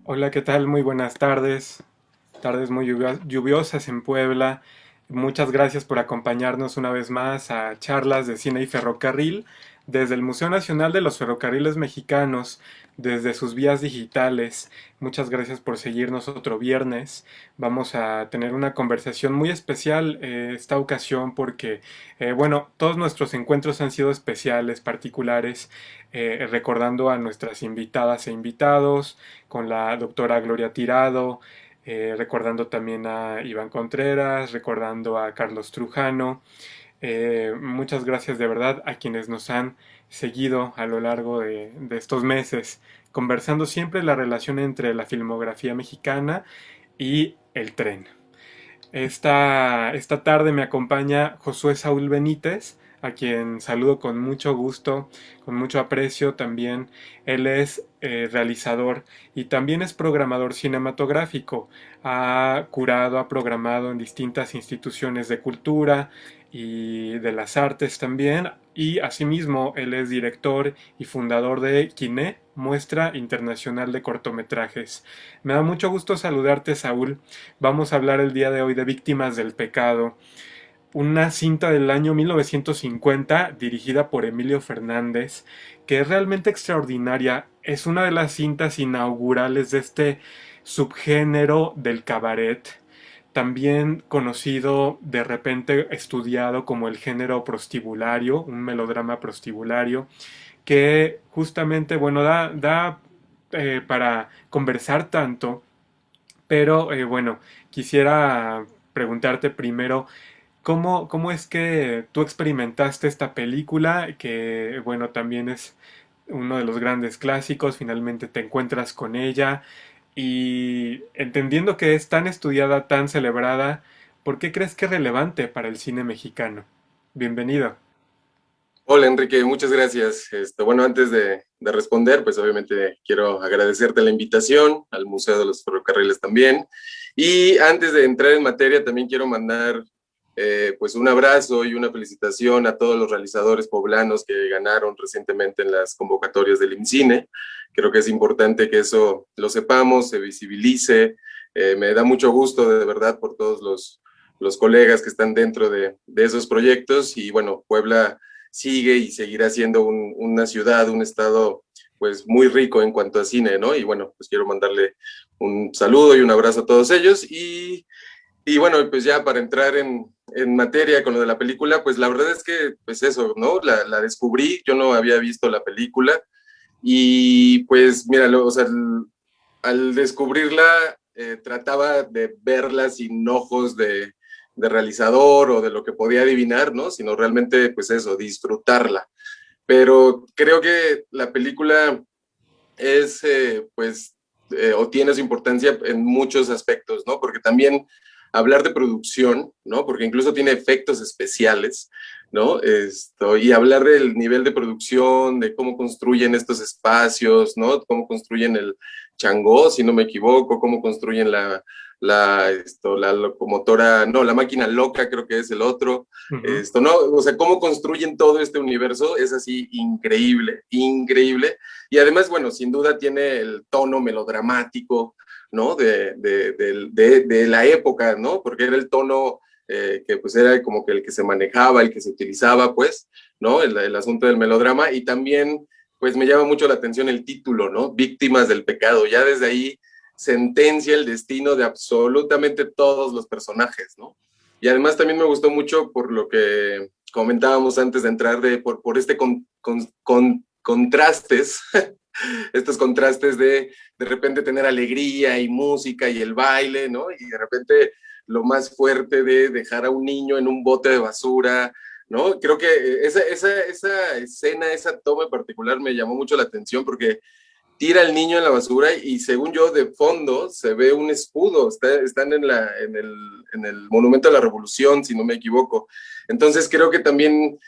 Hola, ¿qué tal? Muy buenas tardes. Tardes muy lluviosas en Puebla. Muchas gracias por acompañarnos una vez más a charlas de cine y ferrocarril desde el Museo Nacional de los Ferrocarriles Mexicanos, desde sus vías digitales. Muchas gracias por seguirnos otro viernes. Vamos a tener una conversación muy especial esta ocasión porque, bueno, todos nuestros encuentros han sido especiales, particulares, recordando a nuestras invitadas e invitados, con la doctora Gloria Tirado, recordando también a Iván Contreras, recordando a Carlos Trujano. Muchas gracias de verdad a quienes nos han seguido a lo largo de estos meses, conversando siempre la relación entre la filmografía mexicana y el tren. Esta tarde me acompaña Josué Saúl Benítez, a quien saludo con mucho gusto, con mucho aprecio también. Él es realizador y también es programador cinematográfico. Ha curado, ha programado en distintas instituciones de cultura y de las artes también. Y asimismo, él es director y fundador de Kine, Muestra Internacional de Cortometrajes. Me da mucho gusto saludarte, Saúl. Vamos a hablar el día de hoy de Víctimas del Pecado, una cinta del año 1950 dirigida por Emilio Fernández, que es realmente extraordinaria. Es una de las cintas inaugurales de este subgénero del cabaret, también conocido, de repente estudiado como el género prostibulario, un melodrama prostibulario, que justamente, bueno, da para conversar tanto, pero bueno, quisiera preguntarte primero, ¿cómo es que tú experimentaste esta película? Que bueno, también es uno de los grandes clásicos, finalmente te encuentras con ella y entendiendo que es tan estudiada, tan celebrada, ¿por qué crees que es relevante para el cine mexicano? Bienvenido. Hola Enrique, muchas gracias. Bueno, antes de responder, pues obviamente quiero agradecerte la invitación al Museo de los Ferrocarriles también. Y antes de entrar en materia, también quiero mandar pues un abrazo y una felicitación a todos los realizadores poblanos que ganaron recientemente en las convocatorias del IMCINE. Creo que es importante que eso lo sepamos, se visibilice. Me da mucho gusto de verdad por todos los colegas que están dentro de esos proyectos y bueno, Puebla sigue y seguirá siendo una ciudad, un estado pues muy rico en cuanto a cine, ¿no? Y bueno, pues quiero mandarle un saludo y un abrazo a todos ellos y bueno, pues ya para entrar en materia con lo de la película, pues la verdad es que pues eso, ¿no? La descubrí, yo no había visto la película y pues mira, o sea, al descubrirla trataba de verla sin ojos de realizador o de lo que podía adivinar, ¿no? Sino realmente, pues eso, disfrutarla. Pero creo que la película es, o tiene su importancia en muchos aspectos, ¿no? Porque también hablar de producción, ¿no? Porque incluso tiene efectos especiales, ¿no? Y hablar del nivel de producción, de cómo construyen estos espacios, ¿no? Cómo construyen el Changó, si no me equivoco, cómo construyen la locomotora, no, la máquina loca creo que es el otro, Ujú. no, o sea, cómo construyen todo este universo es así increíble, increíble. Y además, bueno, sin duda tiene el tono melodramático, ¿no? De la época, ¿no? Porque era el tono que pues era como que el que se manejaba, el que se utilizaba, pues, ¿no? El asunto del melodrama y también, pues me llama mucho la atención el título, ¿no? Víctimas del pecado. Ya desde ahí sentencia el destino de absolutamente todos los personajes, ¿no? Y además también me gustó mucho por lo que comentábamos antes de entrar, por este contrastes, estos contrastes de repente tener alegría y música y el baile, ¿no? Y de repente lo más fuerte de dejar a un niño en un bote de basura, ¿no? Creo que esa escena, esa toma en particular me llamó mucho la atención porque tira al niño en la basura y según yo de fondo se ve un escudo, están en el Monumento a la Revolución, si no me equivoco. Entonces creo que también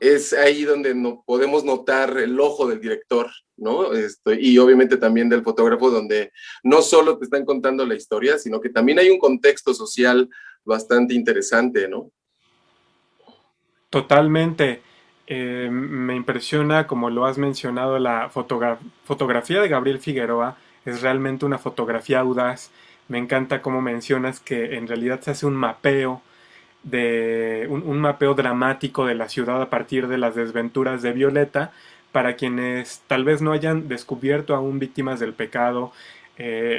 es ahí donde no, podemos notar el ojo del director, ¿no? Y obviamente también del fotógrafo, donde no solo te están contando la historia, sino que también hay un contexto social bastante interesante, ¿no? Totalmente. Me impresiona, como lo has mencionado, la fotografía de Gabriel Figueroa. es realmente una fotografía audaz. Me encanta cómo mencionas que en realidad se hace un mapeo un mapeo dramático de la ciudad a partir de las desventuras de Violeta. Para quienes tal vez no hayan descubierto aún Víctimas del Pecado,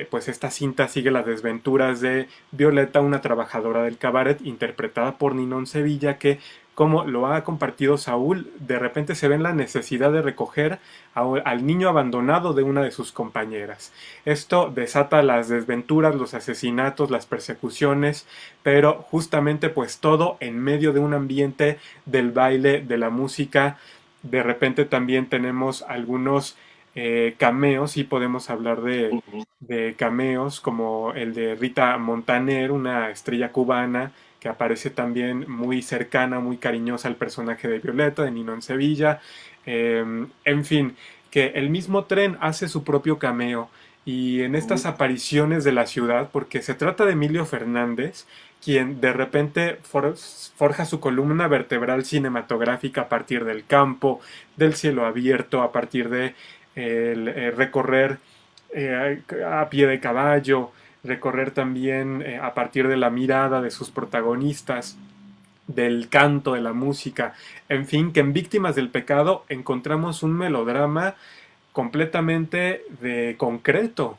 pues esta cinta sigue las desventuras de Violeta, una trabajadora del cabaret, interpretada por Ninón Sevilla, que, como lo ha compartido Saúl, de repente se ve en la necesidad de recoger al niño abandonado de una de sus compañeras. Esto desata las desventuras, los asesinatos, las persecuciones, pero justamente pues todo en medio de un ambiente del baile, de la música. De repente también tenemos algunos cameos y podemos hablar Ujú. de cameos como el de Rita Montaner, una estrella cubana que aparece también muy cercana, muy cariñosa al personaje de Violeta, de Ninón Sevilla. En fin, que el mismo tren hace su propio cameo y en estas apariciones de la ciudad, porque se trata de Emilio Fernández, quien de repente forja su columna vertebral cinematográfica a partir del campo, del cielo abierto, a partir de recorrer a pie de caballo, recorrer también a partir de la mirada de sus protagonistas, del canto, de la música, en fin, que en Víctimas del Pecado encontramos un melodrama completamente de concreto,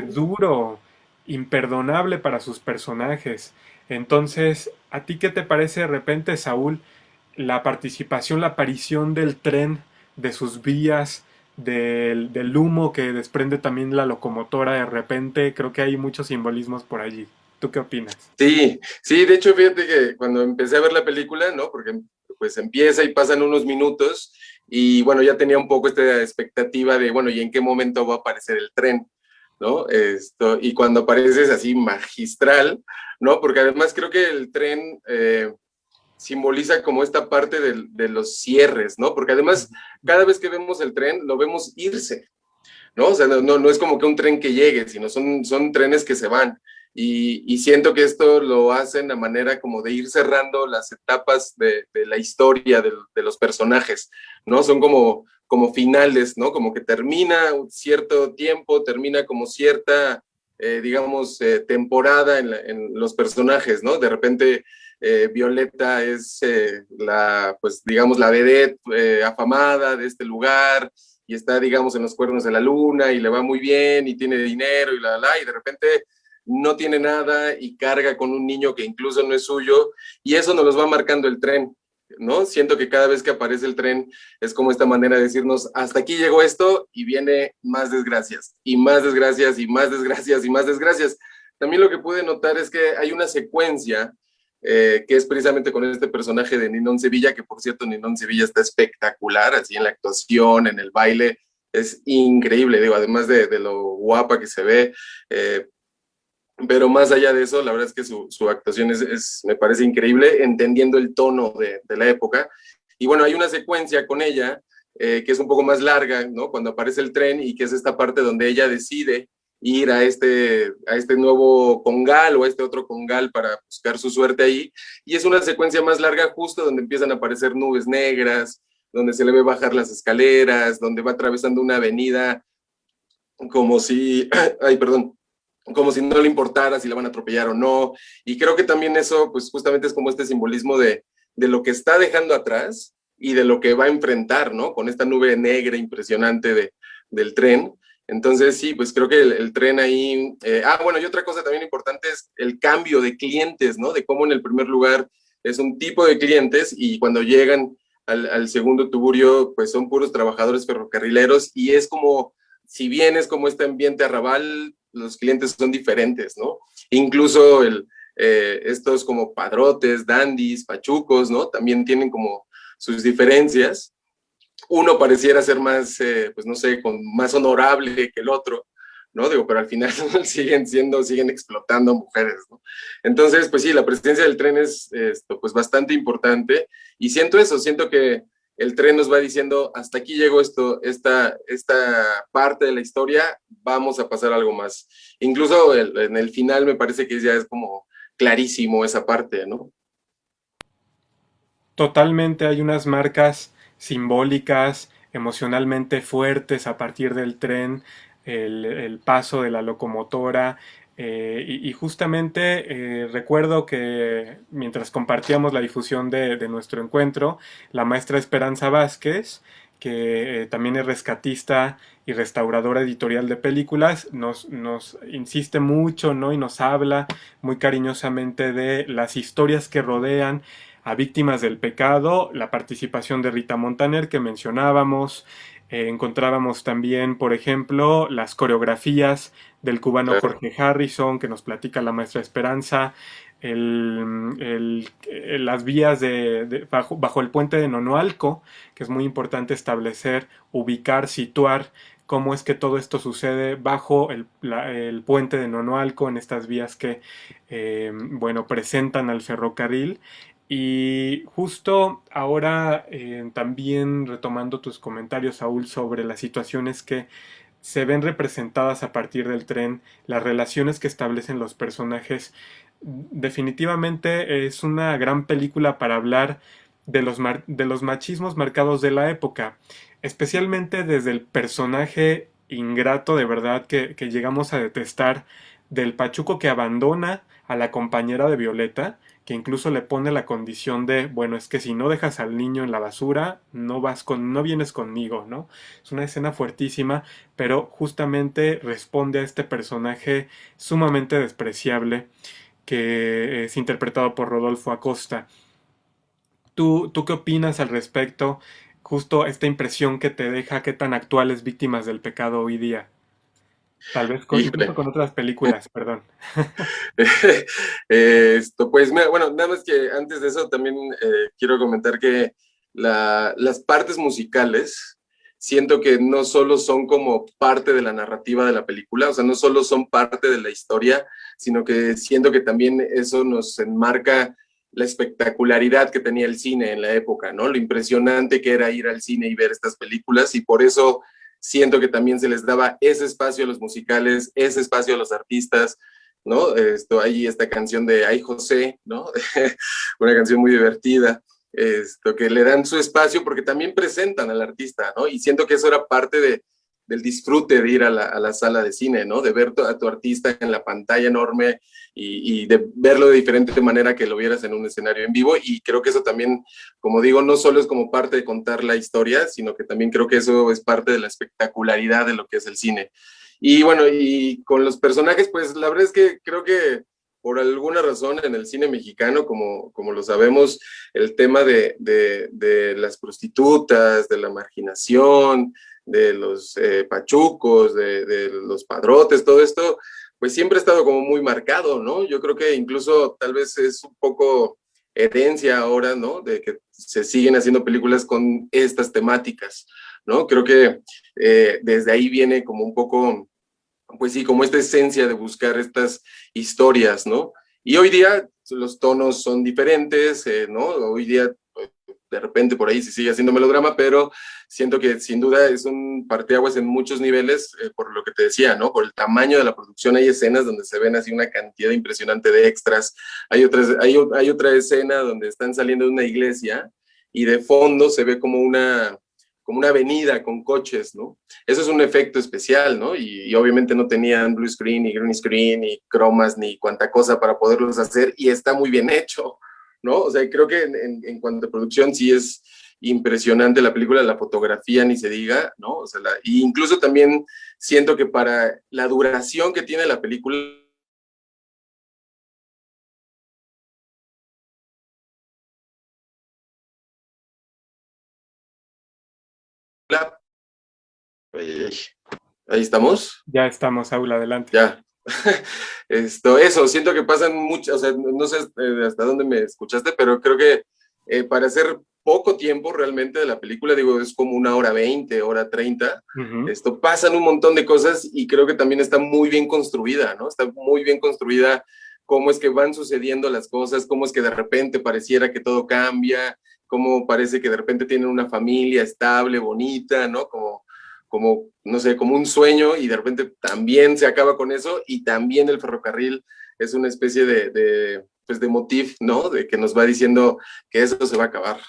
duro, imperdonable para sus personajes. Entonces, ¿a ti qué te parece de repente, Saúl, la participación, la aparición del tren, de sus vías, del humo que desprende también la locomotora de repente? Creo que hay muchos simbolismos por allí. ¿Tú qué opinas? Sí, sí, de hecho, fíjate que cuando empecé a ver la película, ¿no? Porque pues empieza y pasan unos minutos y bueno, ya tenía un poco esta expectativa de, bueno, ¿y en qué momento va a aparecer el tren? ¿No? Y cuando aparece es así magistral, ¿no? Porque además creo que el tren simboliza como esta parte de los cierres, ¿no? Porque además cada vez que vemos el tren lo vemos irse, ¿no? O sea, no es como que un tren que llegue, sino son trenes que se van. Y siento que esto lo hacen a manera como de ir cerrando las etapas de la historia de los personajes, ¿no? Son como finales, ¿no? Como que termina un cierto tiempo, termina como cierta, digamos, temporada en los personajes, ¿no? De repente Violeta es pues digamos, la vedette afamada de este lugar, y está, digamos, en los cuernos de la luna y le va muy bien y tiene dinero y de repente no tiene nada y carga con un niño que incluso no es suyo, y eso nos los va marcando el tren, ¿no? Siento que cada vez que aparece el tren es como esta manera de decirnos, hasta aquí llegó esto y viene más desgracias, y más desgracias, y más desgracias, y más desgracias. También lo que pude notar es que hay una secuencia que es precisamente con este personaje de Ninón Sevilla, que por cierto Ninón Sevilla está espectacular, así en la actuación, en el baile, es increíble, digo, además de lo guapa que se ve, eh, pero más allá de eso, la verdad es que su actuación me parece increíble, entendiendo el tono de la época. Y bueno, hay una secuencia con ella que es un poco más larga, ¿no? Cuando aparece el tren y que es esta parte donde ella decide ir a este nuevo congal o a este otro congal para buscar su suerte ahí. Y es una secuencia más larga justo donde empiezan a aparecer nubes negras, donde se le ve bajar las escaleras, donde va atravesando una avenida como si, ay, perdón, como si no le importara si la van a atropellar o no. Y creo que también eso, pues justamente es como este simbolismo de lo que está dejando atrás y de lo que va a enfrentar, ¿no? Con esta nube negra impresionante del tren. Entonces, sí, pues creo que el tren ahí... bueno, y otra cosa también importante es el cambio de clientes, ¿no? De cómo en el primer lugar es un tipo de clientes y cuando llegan al segundo tuburio, pues son puros trabajadores ferrocarrileros y es como, si bien es como este ambiente arrabal, los clientes son diferentes, ¿no? Incluso estos como padrotes, dandis, pachucos, ¿no? También tienen como sus diferencias. Uno pareciera ser más, pues no sé, más honorable que el otro, ¿no? Digo, pero al final siguen explotando mujeres, ¿no? Entonces, pues sí, la presencia del tren es pues bastante importante y siento que el tren nos va diciendo, hasta aquí llegó esta parte de la historia, vamos a pasar algo más. Incluso en el final me parece que ya es como clarísimo esa parte, ¿no? Totalmente hay unas marcas simbólicas, emocionalmente fuertes a partir del tren. el paso de la locomotora. Y justamente recuerdo que mientras compartíamos la difusión de nuestro encuentro, la maestra Esperanza Vázquez, que también es rescatista y restauradora editorial de películas, nos insiste mucho, ¿no? Y nos habla muy cariñosamente de las historias que rodean a víctimas del pecado, la participación de Rita Montaner que mencionábamos, encontrábamos también, por ejemplo, las coreografías del cubano Claro. Jorge Harrison, que nos platica la maestra Esperanza, las vías bajo el puente de Nonoalco, que es muy importante establecer, ubicar, situar cómo es que todo esto sucede bajo el puente de Nonoalco, en estas vías que, bueno, presentan al ferrocarril. Y justo ahora, también retomando tus comentarios, Saúl, sobre las situaciones que se ven representadas a partir del tren, las relaciones que establecen los personajes, definitivamente es una gran película para hablar de los machismos marcados de la época, especialmente desde el personaje ingrato de verdad que llegamos a detestar, del Pachuco que abandona a la compañera de Violeta, que incluso le pone la condición de, bueno, es que si no dejas al niño en la basura, no vienes conmigo, ¿no? Es una escena fuertísima, pero justamente responde a este personaje sumamente despreciable que es interpretado por Rodolfo Acosta. ¿Tú qué opinas al respecto? Justo esta impresión que te deja, qué tan actuales víctimas del pecado hoy día. Tal vez incluso Híjole. con otras películas, perdón. Pues mira, bueno, nada más que antes de eso también quiero comentar que las partes musicales siento que no solo son como parte de la narrativa de la película, o sea, no solo son parte de la historia, sino que siento que también eso nos enmarca la espectacularidad que tenía el cine en la época, ¿no? Lo impresionante que era ir al cine y ver estas películas, y por eso siento que también se les daba ese espacio a los musicales, ese espacio a los artistas, ¿no? Hay esta canción de Ay José, ¿no? Una canción muy divertida, que le dan su espacio porque también presentan al artista, ¿no? Y siento que eso era parte del disfrute de ir a la sala de cine, ¿no? De ver a tu artista en la pantalla enorme y de verlo de diferente manera que lo vieras en un escenario en vivo. Y creo que eso también, como digo, no solo es como parte de contar la historia, sino que también creo que eso es parte de la espectacularidad de lo que es el cine. Y bueno, y con los personajes, pues la verdad es que creo que por alguna razón en el cine mexicano, como lo sabemos, el tema de las prostitutas, de la marginación, de los pachucos, de los padrotes, todo esto, pues siempre ha estado como muy marcado, ¿no? Yo creo que incluso tal vez es un poco herencia ahora, ¿no? De que se siguen haciendo películas con estas temáticas, ¿no? Creo que desde ahí viene como un poco, pues sí, como esta esencia de buscar estas historias, ¿no? Y hoy día los tonos son diferentes, ¿no? Hoy día de repente por ahí se sigue haciendo melodrama, pero siento que sin duda es un parteaguas en muchos niveles, por lo que te decía, ¿no? Por el tamaño de la producción, hay escenas donde se ven así una cantidad impresionante de extras, hay otra escena donde están saliendo de una iglesia y de fondo se ve como una avenida con coches, ¿no? Eso es un efecto especial, ¿no? Y obviamente no tenían blue screen, ni green screen, ni cromas, ni cuanta cosa para poderlos hacer, y está muy bien hecho, ¿no? O sea, creo que en cuanto a producción sí es impresionante la película, la fotografía ni se diga, ¿no? O sea, y incluso también siento que para la duración que tiene la película, ahí, ahí estamos, Ya estamos, Saúl, adelante. ya. Eso, siento que pasan muchas, o sea, no sé hasta dónde me escuchaste, pero creo que para hacer poco tiempo realmente de la película, digo, es como una hora 20, hora 30, Ujú. pasan un montón de cosas y creo que también está muy bien construida, ¿no? Está muy bien construida cómo es que van sucediendo las cosas, cómo es que de repente pareciera que todo cambia, cómo parece que de repente tienen una familia estable, bonita, ¿no? Como, no sé, como un sueño y de repente también se acaba con eso y también el ferrocarril es una especie pues de motif, ¿no? De que nos va diciendo que eso se va a acabar.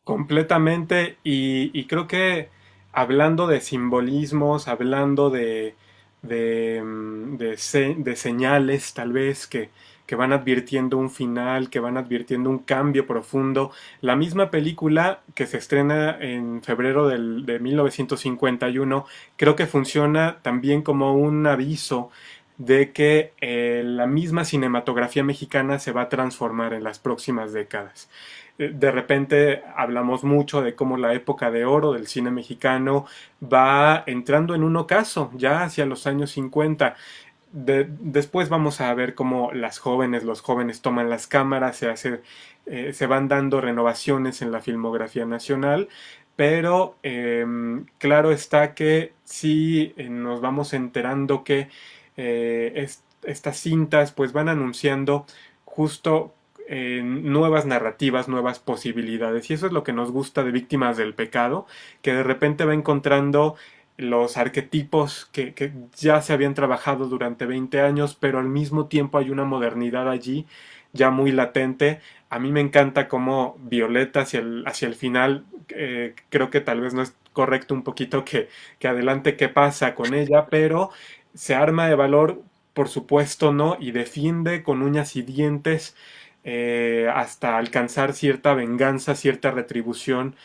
Completamente, y creo que hablando de simbolismos, hablando de señales tal vez que van advirtiendo un final, que van advirtiendo un cambio profundo. La misma película que se estrena en febrero de 1951 creo que funciona también como un aviso de que la misma cinematografía mexicana se va a transformar en las próximas décadas. De repente hablamos mucho de cómo la época de oro del cine mexicano va entrando en un ocaso, ya hacia los años 50. Después vamos a ver cómo los jóvenes toman las cámaras, se van dando renovaciones en la filmografía nacional, pero claro está que sí nos vamos enterando que estas cintas pues van anunciando justo nuevas narrativas, nuevas posibilidades. Y eso es lo que nos gusta de Víctimas del Pecado, que de repente va encontrando los arquetipos que ya se habían trabajado durante 20 años, pero al mismo tiempo hay una modernidad allí ya muy latente. A mí me encanta cómo Violeta hacia el final, creo que tal vez no es correcto un poquito que adelante qué pasa con ella, pero se arma de valor, por supuesto, ¿no? Y defiende con uñas y dientes hasta alcanzar cierta venganza, cierta retribución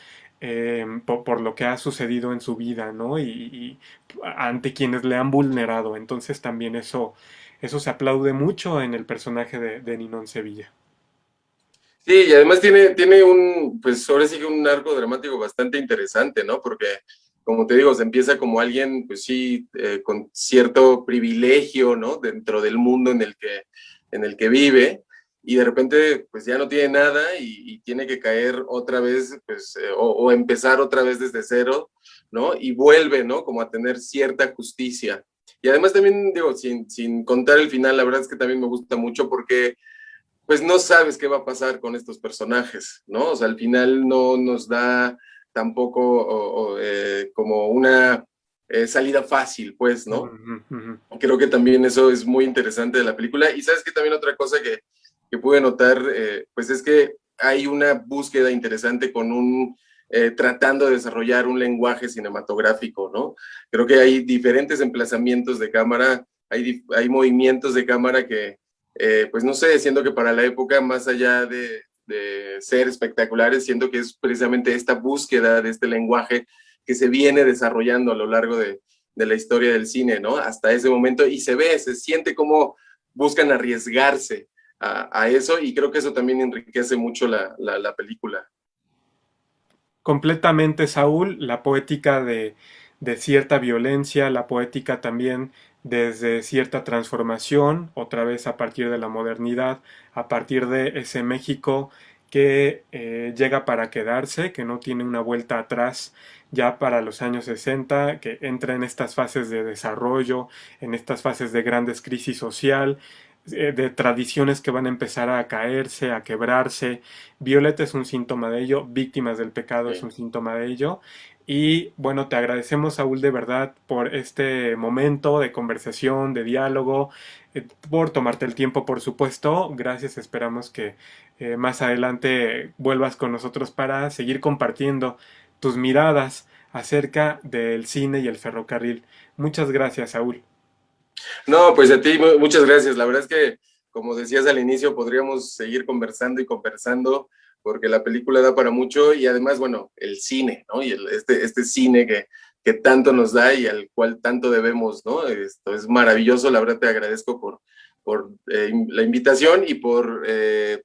por lo que ha sucedido en su vida, ¿no? Y ante quienes le han vulnerado. Entonces también eso se aplaude mucho en el personaje de Ninón Sevilla. Sí, y además tiene un, pues ahora sí que un arco dramático bastante interesante, ¿no? Porque, como te digo, se empieza como alguien, pues sí, con cierto privilegio, ¿no? Dentro del mundo en el que vive, y de repente, pues ya no tiene nada y tiene que caer otra vez, pues, o empezar otra vez desde cero, ¿no? Y vuelve, ¿no? Como a tener cierta justicia. Y además también, digo, sin contar el final, la verdad es que también me gusta mucho porque pues no sabes qué va a pasar con estos personajes, ¿no? O sea, al final no nos da tampoco como una salida fácil, pues, ¿no? Ujú, ujú. Creo que también eso es muy interesante de la película. Y sabes que también otra cosa que pude notar, pues es que hay una búsqueda interesante con tratando de desarrollar un lenguaje cinematográfico, ¿no? Creo que hay diferentes emplazamientos de cámara, hay movimientos de cámara que, pues no sé, siento que para la época, más allá de ser espectaculares, siento que es precisamente esta búsqueda de este lenguaje que se viene desarrollando a lo largo de la historia del cine, ¿no? Hasta ese momento, y se siente como buscan arriesgarse a eso, y creo que eso también enriquece mucho la película. Completamente, Saúl, la poética de cierta violencia, la poética también desde cierta transformación, otra vez a partir de la modernidad, a partir de ese México que llega para quedarse, que no tiene una vuelta atrás ya para los años 60, que entra en estas fases de desarrollo, en estas fases de grandes crisis social, de tradiciones que van a empezar a caerse, a quebrarse. Violeta es un síntoma de ello, Víctimas del Pecado es Sí. un síntoma de ello. Y bueno, te agradecemos, Saúl, de verdad, por este momento de conversación, de diálogo, por tomarte el tiempo, por supuesto. Gracias, esperamos que más adelante vuelvas con nosotros para seguir compartiendo tus miradas acerca del cine y el ferrocarril. Muchas gracias, Saúl. No, pues a ti muchas gracias. La verdad es que, como decías al inicio, podríamos seguir conversando y conversando porque la película da para mucho y además, bueno, el cine, ¿no? Y este cine que tanto nos da y al cual tanto debemos, ¿no? Esto es maravilloso. La verdad te agradezco por la invitación y por,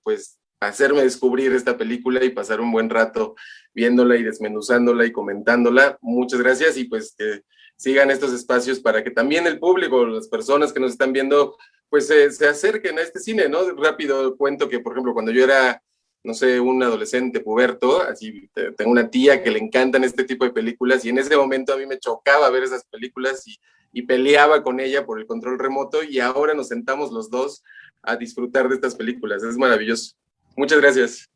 pues, hacerme descubrir esta película y pasar un buen rato viéndola y desmenuzándola y comentándola. Muchas gracias y pues que sigan estos espacios para que también el público, las personas que nos están viendo, pues se acerquen a este cine, ¿no? Rápido cuento que, por ejemplo, cuando yo era, no sé, un adolescente puberto, así tengo una tía que le encantan este tipo de películas y en ese momento a mí me chocaba ver esas películas y peleaba con ella por el control remoto y ahora nos sentamos los dos a disfrutar de estas películas. Es maravilloso. Muchas gracias.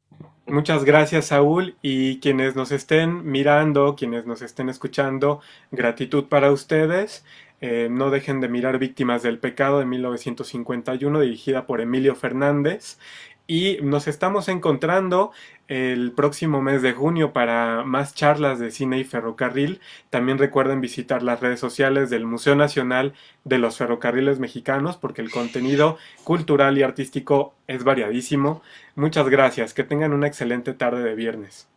Muchas gracias, Saúl, y quienes nos estén mirando, quienes nos estén escuchando, gratitud para ustedes. No dejen de mirar Víctimas del Pecado de 1951, dirigida por Emilio Fernández. Y nos estamos encontrando el próximo mes de junio para más charlas de cine y ferrocarril. También recuerden visitar las redes sociales del Museo Nacional de los Ferrocarriles Mexicanos porque el contenido cultural y artístico es variadísimo. Muchas gracias, que tengan una excelente tarde de viernes.